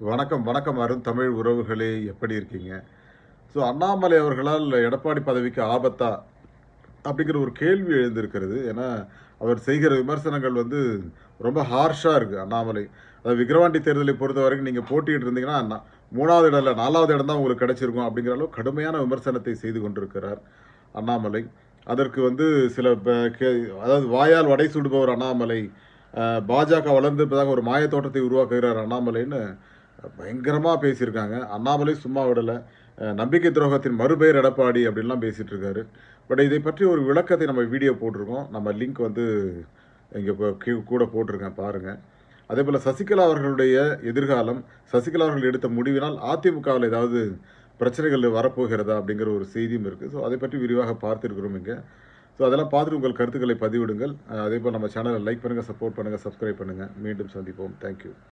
வணக்கம், வணக்கம் அருண் தமிழ் உறவுகளே! எப்படி இருக்கீங்க? அண்ணாமலை அவர்களால் எடப்பாடி பதவிக்கு ஆபத்தா? அப்படிங்கிற ஒரு கேள்வி எழுந்திருக்கிறது. ஏன்னா, அவர் செய்கிற விமர்சனங்கள் ரொம்ப ஹார்ஷா இருக்கு அண்ணாமலை. அதாவது விக்கிரவாண்டி தேர்தலை பொறுத்தவரைக்கும் நீங்க போட்டியிட்டு இருந்தீங்கன்னா, 3வது இடம் இல்ல 4வது இடம் தான் உங்களுக்கு கிடைச்சிருக்கும் அப்படிங்கிற அளவு கடுமையான விமர்சனத்தை செய்து கொண்டிருக்கிறார் அண்ணாமலை. அதற்கு சில அதாவது வாயால் வடை சுடுபவர் அண்ணாமலை. அ பாஜக வளர்ந்திருப்பதாக ஒரு மாயத் தோற்றத்தை உருவாக்குகிறார் அண்ணாமலைன்னு பயங்கரமா பேசியிருக்காங்க. அண்ணாமலை சும்மா விடல. நம்பிக்கை துரோகத்தின் மறுபெயர் எடப்பாடி அப்படின்லாம் பேசிட்டு இருக்காரு. பட் இதை பற்றி ஒரு விளக்கத்தை நம்ம வீடியோ போட்டிருக்கோம். நம்ம லிங்க் இங்க கூட போட்டிருக்கேன் பாருங்க. அதேபோல சசிகலா அவர்களுடைய எதிர்காலம், சசிகலா அவர்கள் எடுத்த முடிவினால் அதிமுகவில் ஏதாவது பிரச்சனைகள் வரப்போகிறதா அப்படிங்கிற ஒரு செய்தியும் இருக்கு. அதை பற்றி விரிவாக பார்த்திருக்கிறோம் இங்க. அதெல்லாம் பார்த்துட்டு உங்கள் கருத்துக்களை பதிவிடுங்கள். அதேபோல் நம்ம சேனலை லைக் பண்ணுங்க, சப்போர்ட் பண்ணுங்க, சப்ஸ்கிரைப் பண்ணுங்க. மீண்டும் சந்திப்போம். Thank you.